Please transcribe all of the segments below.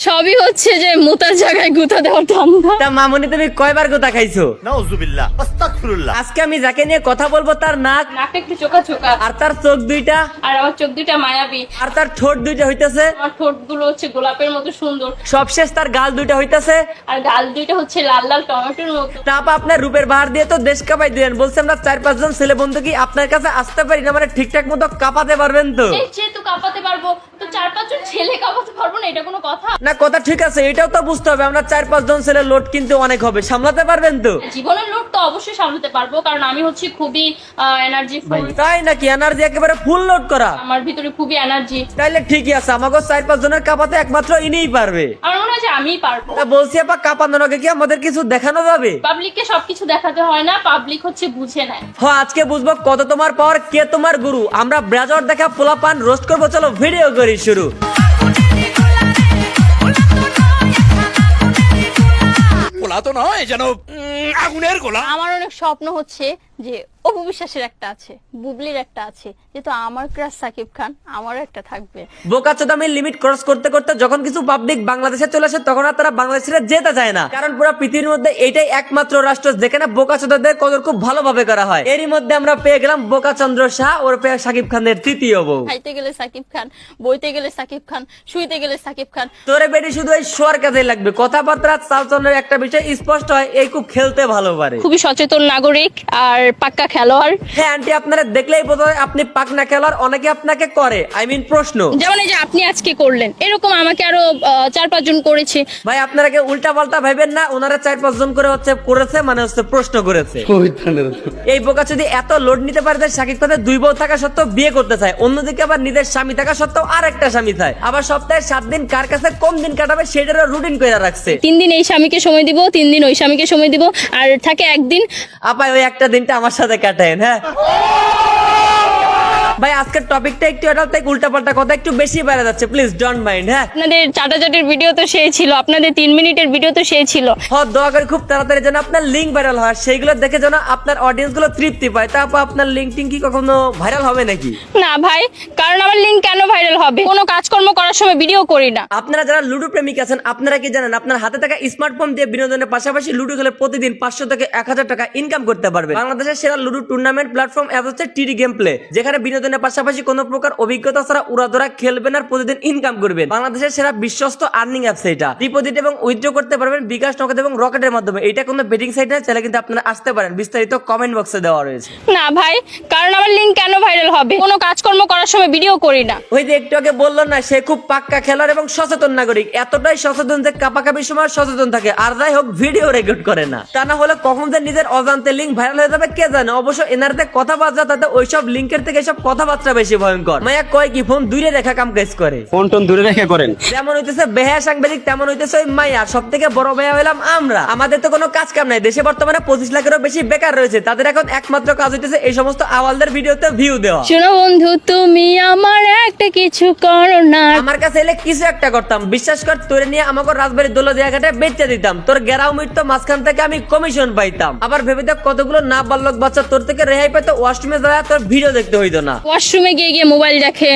সবই হচ্ছে যে মোতার জায়গায় গুতা দেওয়ার ধান্দা। তা মামুনি তুমি কয়বার গোতা খাইছো? নাউজুবিল্লাহ আস্তাগফিরুল্লাহ। আজকে আমি যাকে নিয়ে কথা বলবো তার নাক নাকটা একটু চোকা চোকা, আর তার চোখ দুইটা আর আমার চোখ দুইটা মায়াবী, আর তার ঠোঁট দুইটা হইতেছে, আমার ঠোঁট গুলো হচ্ছে গোলাপের মতো সুন্দর, সবশেষ তার গাল দুইটা হইতেছে। আর গাল দুইটা হচ্ছে লাল লাল টমেটোর মতো। তা আপা আপনার রূপের বাহার দিয়ে তো দেশ কাঁপাই দিলেন, বলছে আমরা 4-5 জন ছেলে বন্ধু কি আপনার কাছে আসতে পারি না, মানে ঠিকঠাক মতো কাঁপাতে পারবেন তো? এই যেহেতু কাঁপাতে পারবো তো 4-5 জন ছেলে কাঁপাতে পারবো না, এটা কোনো কথা? না কথা ঠিক আছে, এটাও তো বুঝতে হবে আমরা 4-5 জন ছেলে লোড কিন্তু অনেক হবে, সামলাতে পারবেন তো? জীবনের লোড তো অবশ্যই সামলাতে পারবো, কারণ আমি হচ্ছি খুবই এনার্জি ফুল। তাই নাকি? এনার্জি একেবারে ফুল লোড করা? আমার ভিতরে খুবই এনার্জি। তাইলে ঠিকই আছে, আমাকে 4-5 জনের কাঁপাতে একমাত্র ইনিই পারবে। আমার মনে হয় যে আমিই পারবো। তা বলছি আপা কাঁপানোর আগে কি আমাদের কিছু দেখানো যাবে? পাবলিককে সবকিছু দেখাতে হয় না, পাবলিক হচ্ছে বুঝে নেয়। হ্যাঁ আজকে বুঝবো কত তোমার পাওয়ার, কে তোমার গুরু। আমরা ব্রাজর দেখা পোলাপান রোস্ট করবো, চলো ভিডিও করি শুরু। গোলা তো নয় যেন আগুনের গোলা। আমার অনেক স্বপ্ন হচ্ছে যে অপু বিশ্বাসের একটা আছে, বুবলির একটা আছে, যেহেতু আমার ক্রাশ সাকিব খান, আমারও একটা থাকবে। বোকাচোদামি লিমিট ক্রস করতে করতে যখন কিছু পাবলিক বাংলাদেশে চলে আসে তখন আর তারা বাংলাদেশে যেতে চায় না, কারণ পুরো পৃথিবীর মধ্যে এটাই একমাত্র রাষ্ট্র যেখানে বোকাচোদাদের কদর খুব ভালোভাবে করা হয়। এরই মধ্যে আমরা পেয়ে গেলাম বোকাচন্দ্র শাহ ওরফে সাকিব খানের তৃতীয় বউ। খাইতে গেলে সাকিব খান, বইতে গেলে সাকিব খান, শুইতে গেলে সাকিব খান। তোরে বেটি শুধু এই শোয়ার কাজে লাগবে, কথাবার্তা চালচলনের একটা বিষয় স্পষ্ট হয়, এই খুব খেলতে ভালো পারে। খুবই সচেতন নাগরিক আর পাক্কা খেলোয়াড়। হ্যাঁ আন্টি আপনারা দেখলেই বোঝা যায় আপনি পাকনা খেলোয়াড়, অনেকে আপনাকে করে প্রশ্ন। যেমন এই যে আপনি আজকে করলেন, এরকম আমাকে আরো 4-5 জন করেছে। ভাই আপনারা কি উল্টা পাল্টা ভাইবেন না, ওনারা 4-5 জন করে হচ্ছে করেছে, মানে হচ্ছে প্রশ্ন করেছে। এই বোকা যদি এত লোড নিতে পারে যে সাকিব খানের 2 বউ থাকা সত্ত্বেও বিয়ে করতে চায়, অন্যদিকে আবার নিজের স্বামী থাকা সত্ত্বেও আর একটা স্বামী চায়, আবার সপ্তাহে 7 দিন কার কাছে কম দিন কাটাবে সেটারও রুটিন করে রাখছে। 3 দিন এই স্বামীকে সময় দিব, 3 দিন ওই স্বামীকে সময় দিব, আর থাকে 1 দিন। আপা ওই একটা দিনটা আমার সাথে কাটায়েন। হ্যাঁ ভাই আজকের টপিকটা একটু এটা তাই উল্টাপাল্টা কথা একটু বেশি বেড়ে যাচ্ছে, প্লিজ ডোন্ট মাইন্ড। হ্যাঁ আপনাদের চাটাচাটির ভিডিও তো সেই ছিল, আপনাদের 3 মিনিটের ভিডিও তো সেই ছিল। হ্যাঁ দোয়া করে খুব তাড়াতাড়ি যেন আপনার লিঙ্ক ভাইরাল হয়, সেইগুলো দেখে যেন আপনার অডিয়েন্স গুলো তৃপ্তি পায়। তা আপা আপনার লিঙ্ক টিঙ্ক কি কখনো ভাইরাল হবে নাকি? না ভাই, কারণ আমার লিঙ্ক কেন ভাইরাল হবে? কোনো কাজকর্ম করার সময় ভিডিও করি না। আপনারা যারা লুডো প্রেমিক আছেন আপনারা কি জানেন আপনার হাতে থাকা স্মার্টফোন দিয়ে বিনোদনের পাশাপাশি লুডো খেলে প্রতিদিন 500 থেকে 1000 টাকা ইনকাম করতে পারবেন। বাংলাদেশের সেরা লুডো টুর্নামেন্ট প্ল্যাটফর্ম অ্যাপ হচ্ছে টিডি গেম প্লে, যেখানে বিনোদনের পাশাপাশি কোনো প্রকার অভিজ্ঞতা ছাড়া উড়াধরা খেলবেন আর প্রতিদিন ইনকাম করবেন। বাংলাদেশের সেরা বিশ্বস্ত আর্নিং অ্যাপস এটা। ডিপোজিট এবং উইথড্র করতে পারবেন বিকাশ, নগদ এবং রকেটের মাধ্যমে। এটা কোনো বেটিং সাইট না, চাইলে কিন্তু আপনারা আসতে পারেন, বিস্তারিত কমেন্ট বক্সে দেওয়া রয়েছে। না ভাই, কারণ আমার লিঙ্ক কেন ভাইরাল হবে? কোনো কাজকর্ম করার সময় ভিডিও করি না। ওই যে একটু আগে বললো না সে খুব পাক্কা খেলার এবং সচেতন নাগরিক, এতটাই সচেতন যে কাপাকাপির সময় সচেতন থাকে, আর যাই হোক ভিডিও রেকর্ড করে না। তা না হলে কখন যে নিজের অজান্তে লিঙ্ক ভাইরাল হয়ে যাবে কে জানে। অবশ্য এনারতে কথাবার্তা তাতে ওইসব লিঙ্কের থেকে এসব কথাবার্তা বেশি ভয়ঙ্কর। মায়া কয় কি ফোন দূরে রেখা কাম কাজ করে, ফোন টোন দূরে রেখে করেন। যেমন হইতেছে বেহা সাংবাদিক তেমন হইতেছে ওই মায়া, সব থেকে বড় বেহা হইলাম আমরা। আমাদের তো কোনো কাজ কাম নাই, দেশে বর্তমানে 25 লাখেরও বেশি বেকার রয়েছে, তাদের এখন একমাত্র কাজ হইতেছে এই সমস্ত আওয়ালদের ভিডিওতে ভিউ দেওয়া। শোনো বন্ধু, তুমি আমার একটা কিছু করো না। আমার কাছে এলে কিছু একটা করতাম, বিশ্বাস কর তোরে নিয়ে আমাকে রাজবাড়ির দোলা জায়গাটা বেচতে দিতাম, তোর গেরাও মিটতো মাঝখান থেকে আমি কমিশন পাইতাম। আবার ভেবে দেখ কতগুলো না বাল্যক বাচ্চা তোর থেকে রেহাই পেতো, ওয়াশরুমে যাওয়া তোর ভিডিও দেখতে হইতো না। ওয়াশরুমে গিয়ে গিয়ে মোবাইল দেখে,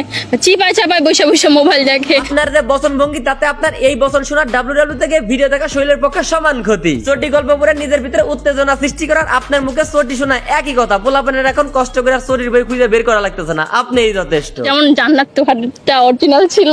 চিপায় চাপায় বসে বসে মোবাইল দেখে। আপনার যে বচন ভঙ্গি তাতে আপনার এই বচন শোনা ডাব্লিউডাব্লিউ থেকে ভিডিও দেখা শরীরের পক্ষে সমান ক্ষতি। চটি গল্প পড়ে নিজের ভিতরে উত্তেজনা সৃষ্টি করার আপনার মুখে চটি শোনা একই কথা। পোলাপানের এখন কষ্ট করে আর চটির বই খুঁজে বের করা লাগতেছে না, আপনিই যথেষ্ট। যেমন জান্নাত তোহারটা অরিজিনাল ছিল।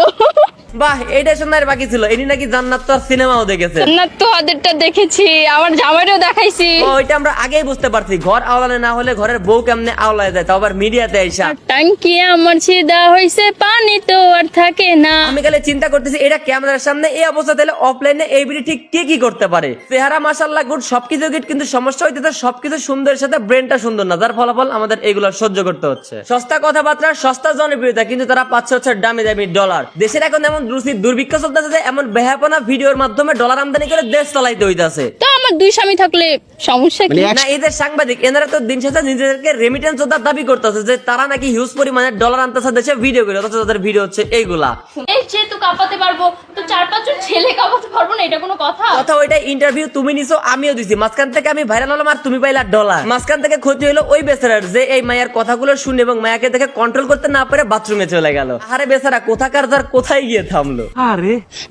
বাহ, এটা শোনার বাকি ছিল, ইনি নাকি জান্নাত তো সিনেমাও দেখেছেন। জান্নাত তোহাদেরটা দেখেছি, আমার জামাইরও দেখাইছি। ওইটা আমরা আগেই বুঝতে পারছি, ঘর আওলানে না হলে ঘরের বউ কেমনে আওলায় যায়, তাও আবার মিডিয়াতে আইসা। টাঙ্কি আমার ছিদা হইছে, পানি তো আর থাকে না। আমি খালি চিন্তা করতেছি এটা ক্যামেরার সামনে এই অবস্থা তাহলে অফলাইনে এই ভিডিও ঠিক কে কি করতে পারে। চেহারা মাশাআল্লাহ গুড, সবকিছু গুড, কিন্তু সমস্যা হইতেছে সবকিছু সুন্দরের সাথে ব্রেনটা সুন্দর না, যার ফলাফল আমাদের এগুলো সহ্য করতে হচ্ছে। সস্তা কথাবার্তা, সস্তা জনপ্রিয়তা, কিন্তু তারা পাচ্ছে হচ্ছে দামি দামি ডলার। দেশের এখন এমন দুর্ভিক্ষ চলতেছে যে এমন বেহাপনা ভিডিওর মাধ্যমে ডলার আমদানি করে দেশ চালাইতে হইতাছে। তো আমার 2 স্বামী থাকলে সমস্যা কি? না এদের সাংবাদিক এনারা তো দিন শেষে নিজেদেরকে রেমিটেন্স যোদ্ধা দাবি করতেছে যে তারা নাকি হিউজ পরিমাণে ডলার আনতেছে দেশে ভিডিও করে, অথচ তাদের ভিডিও হচ্ছে এইগুলা। এই যেহেতু কাঁপাতে পারবো তো 4-5 জন ছেলে কাঁপাতে পারবো না, এটা কোনো কথা? কথা ওইটাই, ইন্টারভিউ তুমি নিছো আমিও দিছি, মাঝখান থেকে আমি ভাইরাল হলাম আর তুমি পাইলা ডলার। মাঝখান থেকে ক্ষতি হলো ওই বেচারার, যে এই মায়ের কথাগুলো শুনে এবং মায়াকে দেখে কন্ট্রোল করতে না পারে বাথরুমে চলে গেল। আরে বেচারা কোথাকার যার কোথায় গিয়ে থামলো।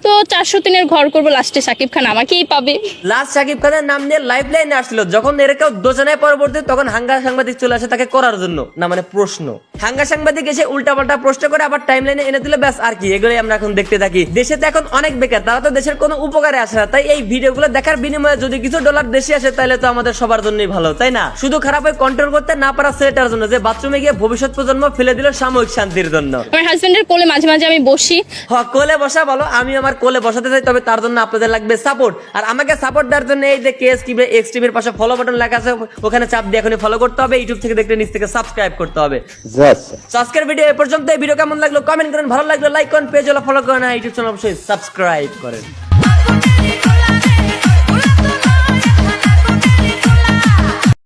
তো 403-এর ঘর করবো, লাস্টে শাকিব খান আমাকেই পাবে। লাস্ট শাকিব খানের নাম নিয়ে লাইফ লাইনে আসছিল, যখন এর কেউ দোষণায় পরবর্তী তখন হাঙ্গা সাংবাদিক চলে আসে তাকে করার জন্য, না মানে প্রশ্ন। হাঙ্গা সাংবাদিক এসে উল্টাপাল্টা প্রশ্ন করে আবার টাইম লাইনে এনে দিলে ব্যাস আর কি, এগুলোই আমরা এখন দেখতে থাকি। দেশে তো এখন অনেক বেকার, তারা তো দেশের কোনো উপকারে আসে না, তাই এই ভিডিওগুলো দেখার বিনিময়ে যদি কিছু ডলার দেশে আসে তাহলে তো আমাদের সবার জন্যই ভালো, তাই না? শুধু খারাপ হয়ে কন্ট্রোল করতে না পারা ছেলেটার জন্য যে বাথরুমে গিয়ে ভবিষ্যৎ প্রজন্ম ফেলে দিল সাময়িক শান্তির জন্য। আমার হাজবেন্ডের কোলে মাঝে মাঝে আমি বসি। কোলে বসা বলো, আমি আমার কোলে বসাতে চাই, তবে তার জন্য আপনাদের লাগবে সাপোর্ট। আর আমাকে সাপোর্ট দেওয়ার জন্য এই যে কেএস টিভি এক্স টিভির পাশে ফলো বাটন লেখা আছে, ওখানে চাপ দিয়ে এখনই ফলো করতে হবে। ইউটিউব থেকে দেখলে নিচ থেকে সাবস্ক্রাইব করতে হবে। তো আজকের ভিডিও এ পর্যন্ত। এই ভিডিও কেমন লাগলো কমেন্ট করেন, ভালো লাগলো লাইক করেন, পেজ হলো ফলো করেন, ইউটিউব চ্যানেল অবশ্যই সাবস্ক্রাইব করেন।